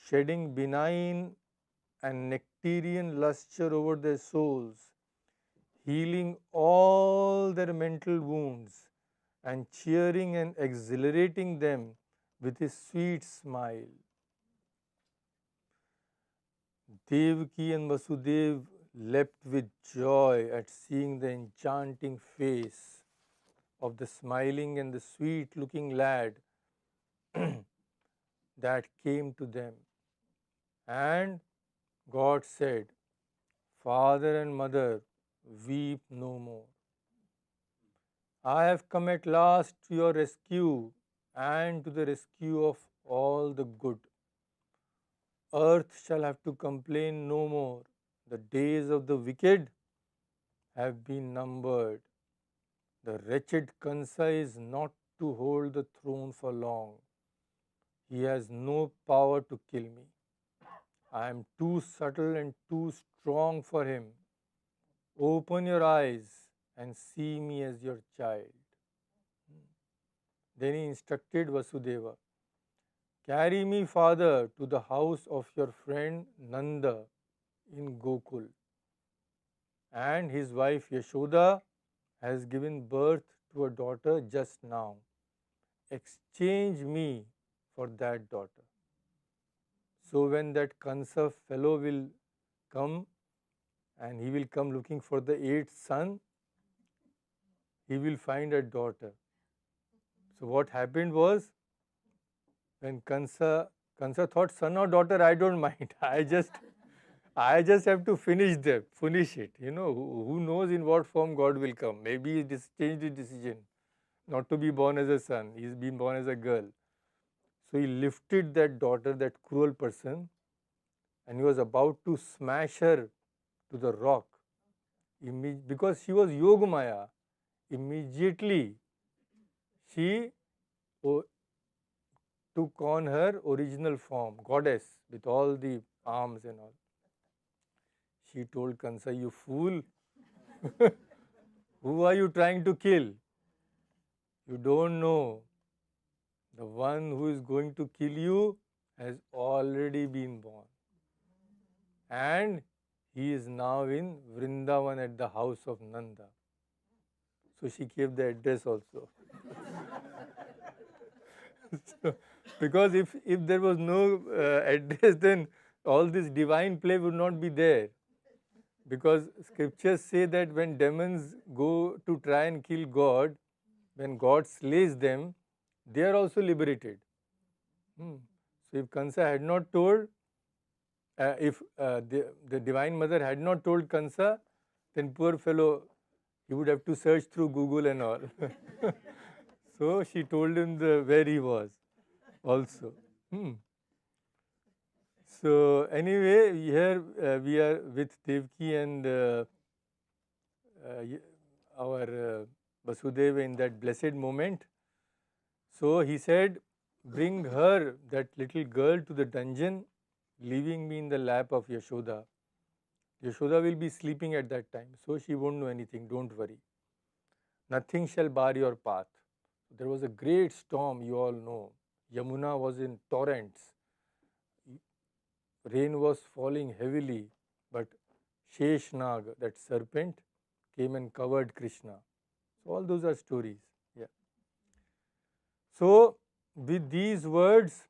shedding benign and nectarian lustre over their souls, healing all their mental wounds, and cheering and exhilarating them with his sweet smile. Devaki and Vasudev leapt with joy at seeing the enchanting face of the smiling and the sweet looking lad that came to them. And God said, "Father and mother, weep no more. I have come at last to your rescue and to the rescue of all the good. Earth shall have to complain no more. The days of the wicked have been numbered. The wretched Kansa is not to hold the throne for long. He has no power to kill me. I am too subtle and too strong for him. Open your eyes and see me as your child." Then he instructed Vasudeva, "Carry me, father, to the house of your friend Nanda in Gokul. And his wife Yashoda has given birth to a daughter just now. Exchange me for that daughter. So when that Kansa fellow will come, and he will come looking for the eighth son, he will find a daughter." So what happened was, when Kansa thought, son or daughter, I don't mind. I just have to finish it. Who knows in what form God will come. Maybe he changed his decision not to be born as a son. He's been born as a girl. So he lifted that daughter, that cruel person, and he was about to smash her to the rock. Because she was Yogamaya, immediately she took on her original form, goddess, with all the arms and all. She told Kansa, "You fool, who are you trying to kill? You don't know. The one who is going to kill you has already been born. And he is now in Vrindavan at the house of Nanda." So she gave the address also. Because if there was no address, then all this divine play would not be there. Because scriptures say that when demons go to try and kill God, when God slays them, they are also liberated. So if Kansa had not told, If the Divine Mother had not told Kansa, then poor fellow, he would have to search through Google and all. So she told him where he was also. So anyway, here we are with Devki and our Vasudeva in that blessed moment. So he said, bring her, that little girl, to the dungeon, leaving me in the lap of Yashoda. Yashoda will be sleeping at that time, so she won't know anything, don't worry. Nothing shall bar your path. There was a great storm, you all know. Yamuna was in torrents. Rain was falling heavily, but Sheshnag, that serpent, came and covered Krishna. So all those are stories. Yeah. So with these words,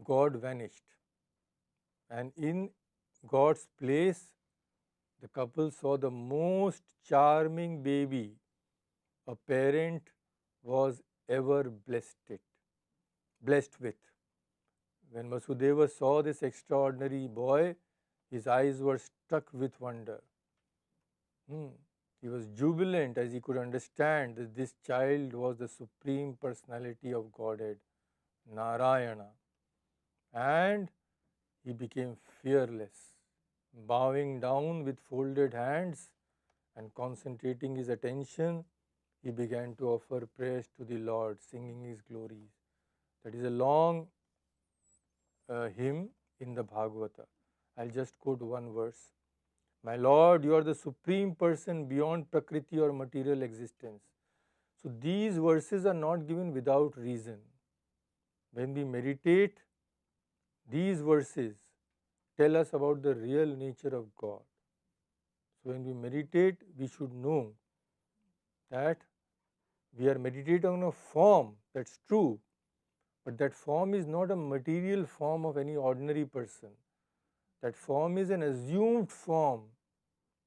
God vanished. And in God's place, the couple saw the most charming baby a parent was ever blessed with. When Vasudeva saw this extraordinary boy, his eyes were struck with wonder. He was jubilant as he could understand that this child was the Supreme Personality of Godhead, Narayana. And he became fearless, bowing down with folded hands and concentrating his attention. He began to offer prayers to the Lord, singing his glories. That is a long hymn in the Bhagavata. I'll just quote one verse. My Lord, you are the Supreme Person beyond Prakriti or material existence. So these verses are not given without reason. When we meditate, these verses tell us about the real nature of God. So when we meditate, we should know that we are meditating on a form, that's true, but that form is not a material form of any ordinary person. That form is an assumed form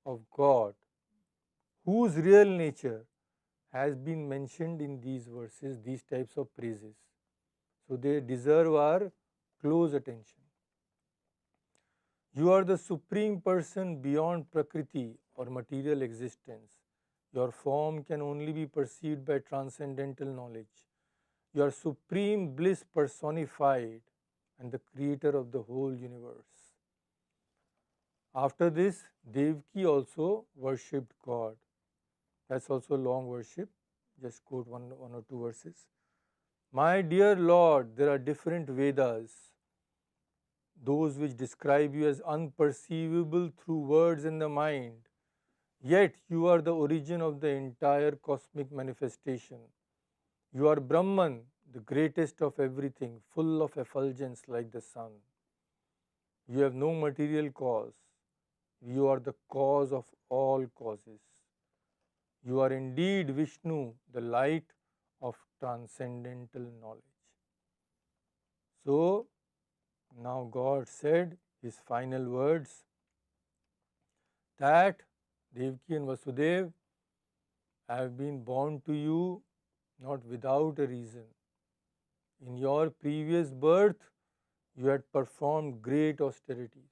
of God, whose real nature has been mentioned in these verses, these types of praises. So they deserve our close attention. You are the Supreme Person beyond Prakriti or material existence. Your form can only be perceived by transcendental knowledge. You are supreme bliss personified and the creator of the whole universe. After this, Devki also worshipped God. That's also long worship. Just quote one or two verses. My dear Lord, there are different Vedas, those which describe you as unperceivable through words in the mind. Yet you are the origin of the entire cosmic manifestation. You are Brahman, the greatest of everything, full of effulgence like the sun. You have no material cause. You are the cause of all causes. You are indeed Vishnu, the light of transcendental knowledge. So, now God said his final words that Devki and Vasudev, I have been born to you not without a reason. In your previous birth, you had performed great austerities.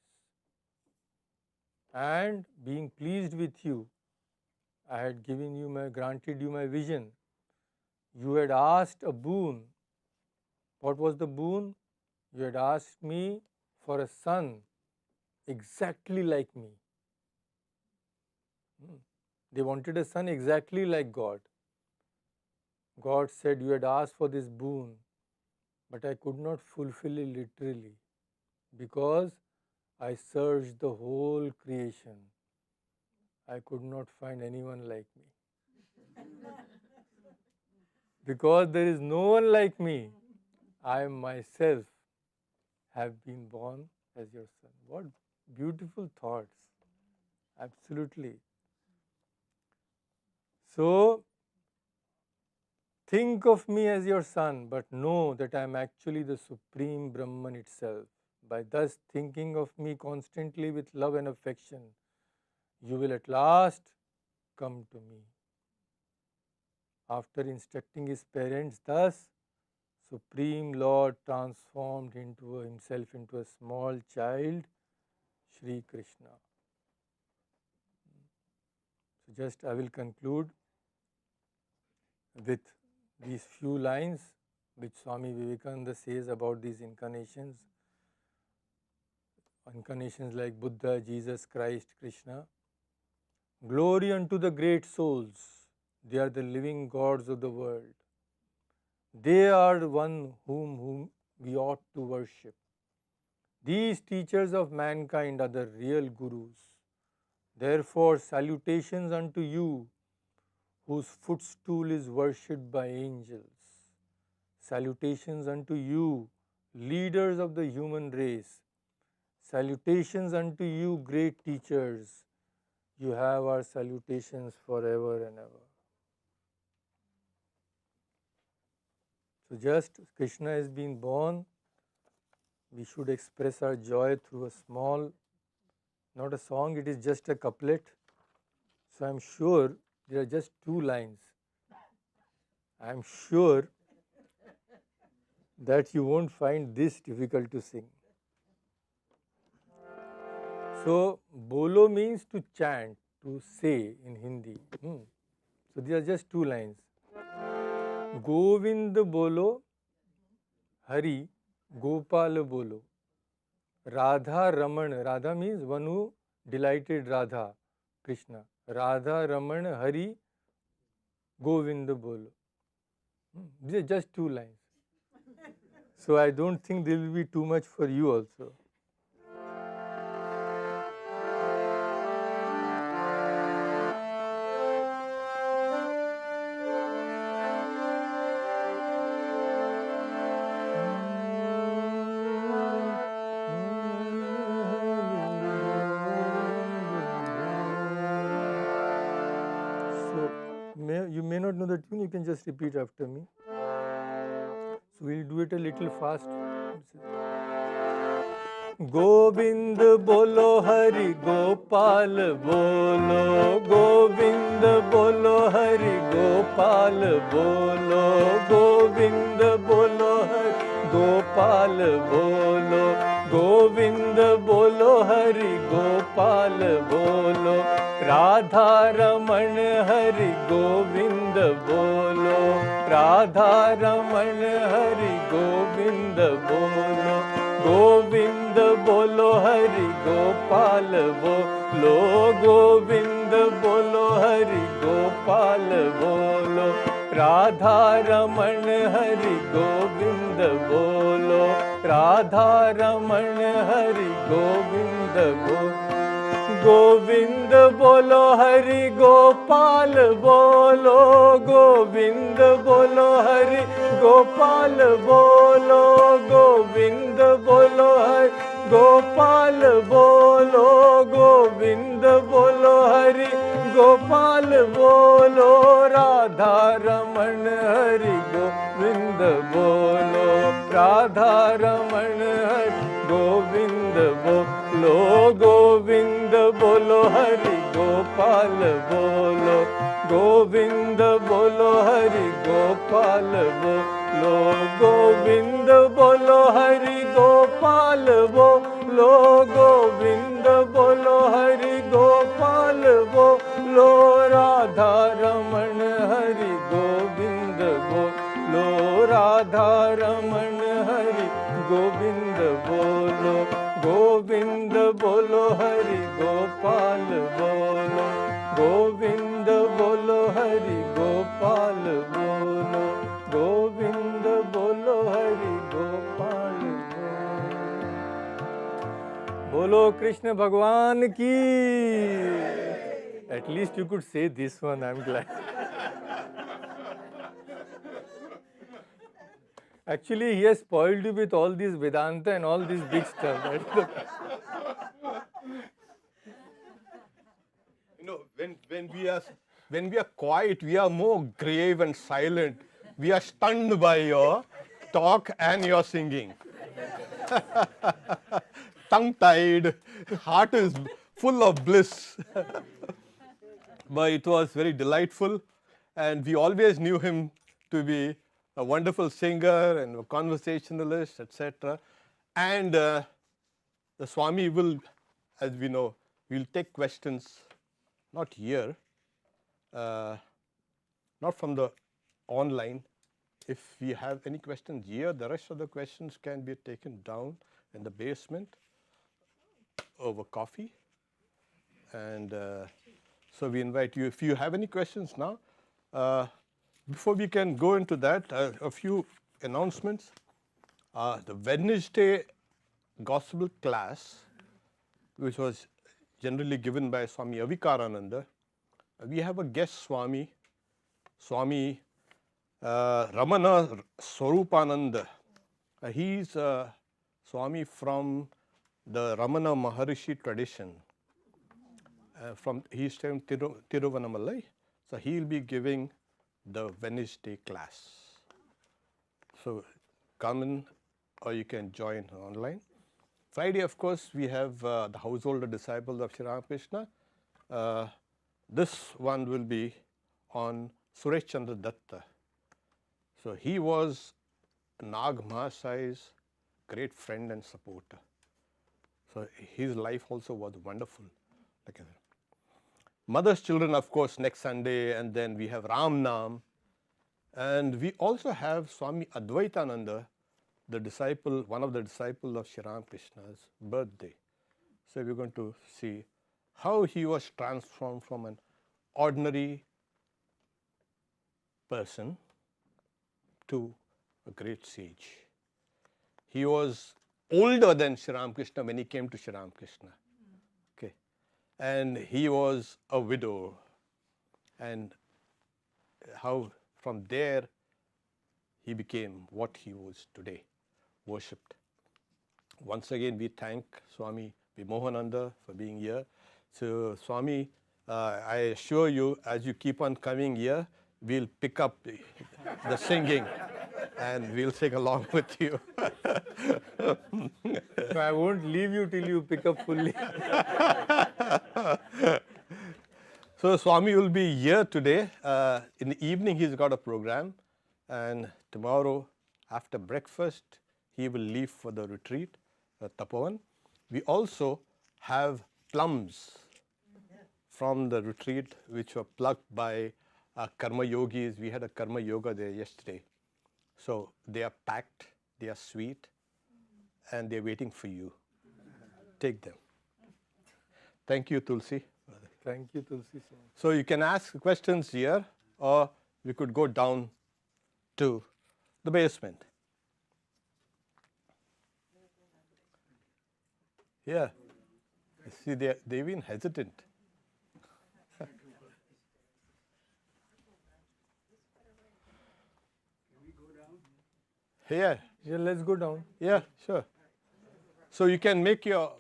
And being pleased with you, I had granted you my vision. You had asked a boon. What was the boon? You had asked me for a son exactly like me. They wanted a son exactly like God. God said, you had asked for this boon, but I could not fulfill it literally because I searched the whole creation. I could not find anyone like me. Because there is no one like me, I myself have been born as your son. What beautiful thoughts. Absolutely. So, think of me as your son, but know that I am actually the Supreme Brahman itself. By thus thinking of me constantly with love and affection, you will at last come to me. After instructing his parents thus, Supreme Lord transformed himself into a small child, Sri Krishna. So just I will conclude with these few lines which Swami Vivekananda says about these incarnations. Incarnations like Buddha, Jesus Christ, Krishna. Glory unto the great souls. They are the living gods of the world. They are the one whom we ought to worship. These teachers of mankind are the real gurus. Therefore, salutations unto you, whose footstool is worshipped by angels. Salutations unto you, leaders of the human race. Salutations unto you, great teachers. You have our salutations forever and ever. So just Krishna has been born, we should express our joy through a small, not a song, it is just a couplet. So I am sure there are just 2 lines. I am sure that you won't find this difficult to sing. So bolo means to chant, to say in Hindi. So these are just 2 lines. Govind bolo, Hari Gopal bolo. Radha Raman, Radha means one who delighted Radha, Krishna. Radha Raman Hari Govind bolo. These are just 2 lines. So I don't think there will be too much for you also. You may not know the tune, you can just repeat after me. So we'll do it a little fast. Govind bolo Hari Gopal bolo. Govind bolo Hari Gopal bolo. Govind bolo Hari Gopal bolo. Govind bolo Hari Gopal bolo. Radha Raman Hari Govind bolo. Radha Raman Hari Govind bolo. Govind bolo Hari Gopal bolo. Govind bolo Hari Gopal bolo. Radha Raman Hari Govind bolo. Radha Raman Hari Govind bolo. Govind bolo Hari Gopal bolo. Govind bolo Hari Gopal bolo. Govind bolo Hari Gopal bolo. Govind bolo Hari Gopal bolo. Radha Raman Hari Govind bolo. Radha Raman Hari Govind bolo. Govind bolo Hari Gopal bolo. Govind bolo Hari Gopal bolo. Govind bolo Hari Gopal bolo. Govind bolo Hari Gopal bolo. Radha Raman Hari Govind bolo. Radha Raman Hari Govind bolo. Govind bolo Hari Gopal bolo. Govind bolo Hari Gopal bolo. Govind bolo Hari Gopal bolo. Bolo Krishna Bhagwan ki. At least you could say this one, I'm glad. Actually, he has spoiled you with all this Vedanta and all this big stuff. You know, when we are quiet, we are more grave and silent. We are stunned by your talk and your singing. Tongue-tied, heart is full of bliss. But it was very delightful, and we always knew him to be a wonderful singer and a conversationalist, etc. And the Swami will, as we know, will take questions, not here, not from the online. If we have any questions here, the rest of the questions can be taken down in the basement over coffee. And so we invite you, if you have any questions now, before we can go into that, a few announcements. The Wednesday gospel class, which was generally given by Swami Vivekananda, we have a guest Swami, Swami Ramana Swarupananda. He's a Swami from the Ramana Maharishi tradition. He's from Tiruvannamalai, so he'll be giving the Wednesday class. So come in, or you can join online. Friday, of course, we have the householder disciples of Sri Ramakrishna. This one will be on Suresh Chandra Datta. So he was Nag Mahasai's great friend and supporter. So his life also was wonderful. Mother's Children, of course, next Sunday, and then we have Ram Nam. And we also have Swami Advaitananda, the disciple, one of the disciples of Sri Ramakrishna's birthday. So we're going to see how he was transformed from an ordinary person to a great sage. He was older than Sri Ramakrishna when he came to Sri Ramakrishna. Okay. And he was a widow. And how from there he became what he was today, worshipped. Once again, we thank Swami Vimohananda for being here. So Swami, I assure you, as you keep on coming here, we'll pick up the singing and we'll sing along with you. So I won't leave you till you pick up fully. So Swami will be here today. In the evening, he's got a program. And tomorrow, after breakfast, he will leave for the retreat, Tapovan. We also have plums from the retreat, which were plucked by Karma Yogis. We had a Karma Yoga there yesterday. So they are packed, they are sweet, and they're waiting for you. Take them. Thank you, Tulsi. Thank you, Tulsi. So you can ask questions here, or we could go down to the basement. Yeah. See, they've been hesitant. Yeah. Yeah, let's go down. Yeah, sure. So you can make your